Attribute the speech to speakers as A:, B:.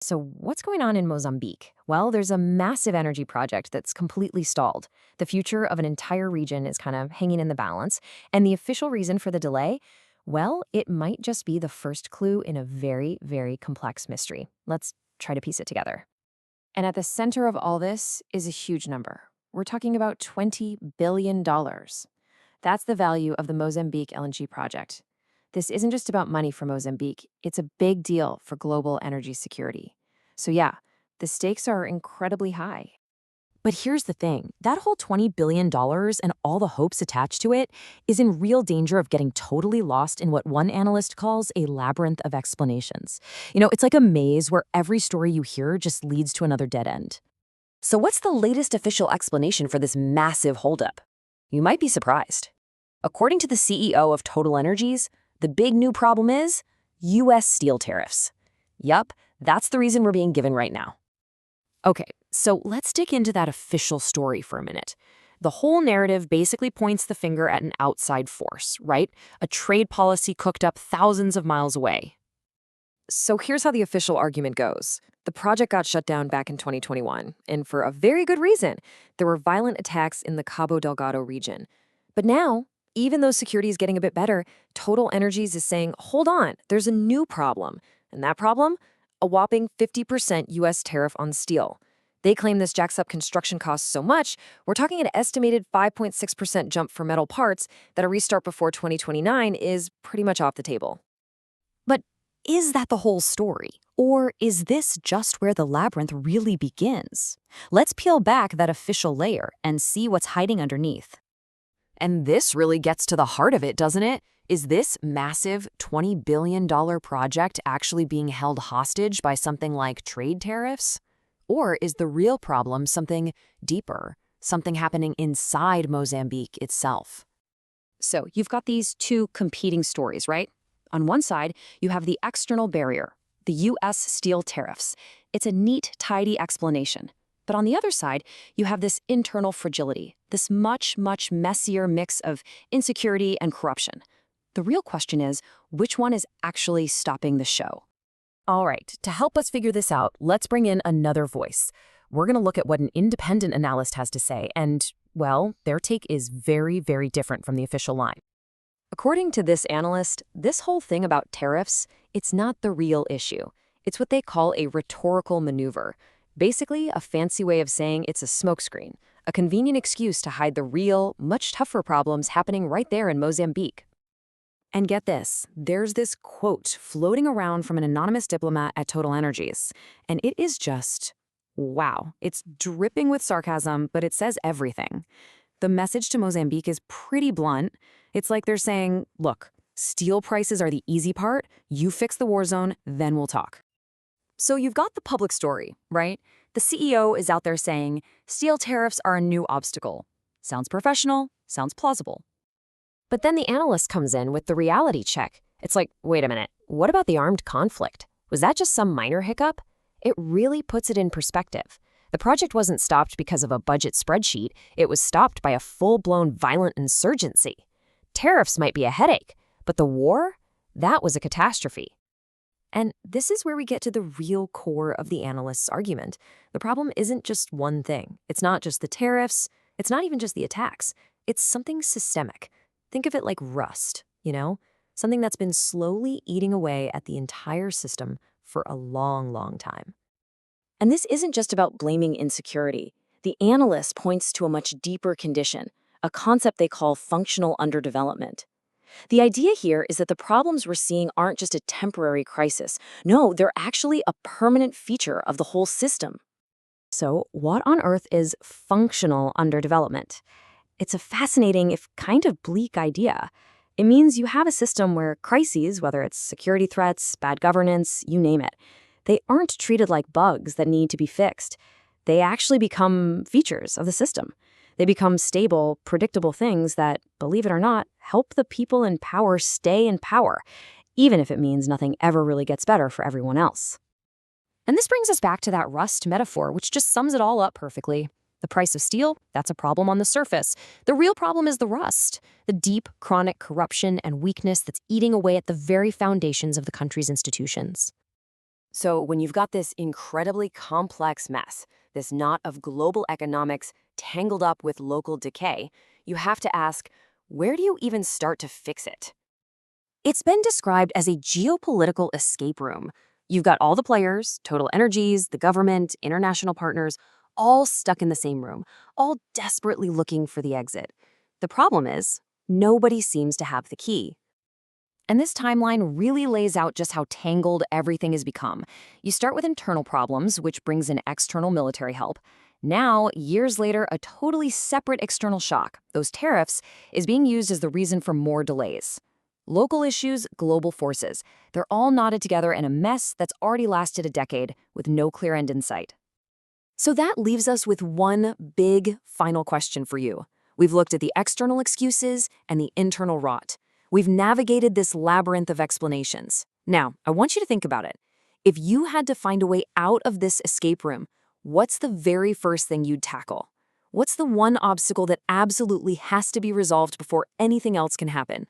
A: So, what's going on in Mozambique? Well, there's a massive energy project that's completely stalled. The future of an entire region is kind of hanging in the balance. And the official reason for the delay? Well, it might just be the first clue in a very, very complex mystery. Let's try to piece it together. And at the center of all this is a huge number. We're talking about $20 billion. That's the value of the Mozambique LNG project. This isn't just about money for Mozambique, it's a big deal for global energy security. So, yeah, the stakes are incredibly high. But here's the thing, that whole $20 billion and all the hopes attached to it is in real danger of getting totally lost in what one analyst calls a labyrinth of explanations. It's like a maze where every story you hear just leads to another dead end. So what's the latest official explanation for this massive holdup? You might be surprised. According to the CEO of Total Energies, the big new problem is U.S. steel tariffs. Yup, that's the reason we're being given right now. Okay, so let's dig into that official story for a minute. The whole narrative basically points the finger at an outside force, right? A trade policy cooked up thousands of miles away. So here's how the official argument goes. The project got shut down back in 2021, and for a very good reason. There were violent attacks in the Cabo Delgado region. But now, even though security is getting a bit better, Total Energies is saying, hold on, there's a new problem. And that problem? A whopping 50% U.S. tariff on steel. They claim this jacks up construction costs so much, we're talking an estimated 5.6% jump for metal parts that a restart before 2029 is pretty much off the table. But is that the whole story? Or is this just where the labyrinth really begins? Let's peel back that official layer and see what's hiding underneath. And this really gets to the heart of it, doesn't it? Is this massive $20 billion project actually being held hostage by something like trade tariffs? Or is the real problem something deeper, something happening inside Mozambique itself? So you've got these two competing stories, right? On one side, you have the external barrier, the U.S. steel tariffs. It's a neat, tidy explanation. But on the other side, you have this internal fragility, this much, much messier mix of insecurity and corruption. The real question is, which one is actually stopping the show? All right, to help us figure this out, let's bring in another voice. We're going to look at what an independent analyst has to say, and, well, their take is very, very different from the official line. According to this analyst, this whole thing about tariffs, it's not the real issue. It's what they call a rhetorical maneuver. Basically, a fancy way of saying it's a smokescreen, a convenient excuse to hide the real, much tougher problems happening right there in Mozambique. And get this, there's this quote floating around from an anonymous diplomat at Total Energies, and it is just, wow. It's dripping with sarcasm, but it says everything. The message to Mozambique is pretty blunt. It's like they're saying, look, steel prices are the easy part, you fix the war zone, then we'll talk. So you've got the public story, right? The CEO is out there saying, steel tariffs are a new obstacle. Sounds professional, sounds plausible. But then the analyst comes in with the reality check. It's like, wait a minute, what about the armed conflict? Was that just some minor hiccup? It really puts it in perspective. The project wasn't stopped because of a budget spreadsheet. It was stopped by a full-blown violent insurgency. Tariffs might be a headache, but the war? That was a catastrophe. And this is where we get to the real core of the analyst's argument. The problem isn't just one thing. It's not just the tariffs. It's not even just the attacks. It's something systemic. Think of it like rust, something that's been slowly eating away at the entire system for a long, long time. And this isn't just about blaming insecurity. The analyst points to a much deeper condition, a concept they call functional underdevelopment. The idea here is that the problems we're seeing aren't just a temporary crisis. No, they're actually a permanent feature of the whole system. So, what on earth is functional underdevelopment? It's a fascinating, if kind of bleak idea. It means you have a system where crises, whether it's security threats, bad governance, you name it, they aren't treated like bugs that need to be fixed. They actually become features of the system. They become stable, predictable things that, believe it or not, help the people in power stay in power, even if it means nothing ever really gets better for everyone else. And this brings us back to that rust metaphor, which just sums it all up perfectly. The price of steel, that's a problem on the surface. The real problem is the rust, the deep, chronic corruption and weakness that's eating away at the very foundations of the country's institutions. So when you've got this incredibly complex mess, this knot of global economics tangled up with local decay, you have to ask, where do you even start to fix it? It's been described as a geopolitical escape room. You've got all the players, Total Energies, the government, international partners, all stuck in the same room, all desperately looking for the exit. The problem is, nobody seems to have the key. And this timeline really lays out just how tangled everything has become. You start with internal problems, which brings in external military help. Now, years later, a totally separate external shock, those tariffs, is being used as the reason for more delays. Local issues, global forces. They're all knotted together in a mess that's already lasted a decade with no clear end in sight. So that leaves us with one big final question for you. We've looked at the external excuses and the internal rot. We've navigated this labyrinth of explanations. Now, I want you to think about it. If you had to find a way out of this escape room, what's the very first thing you'd tackle? What's the one obstacle that absolutely has to be resolved before anything else can happen?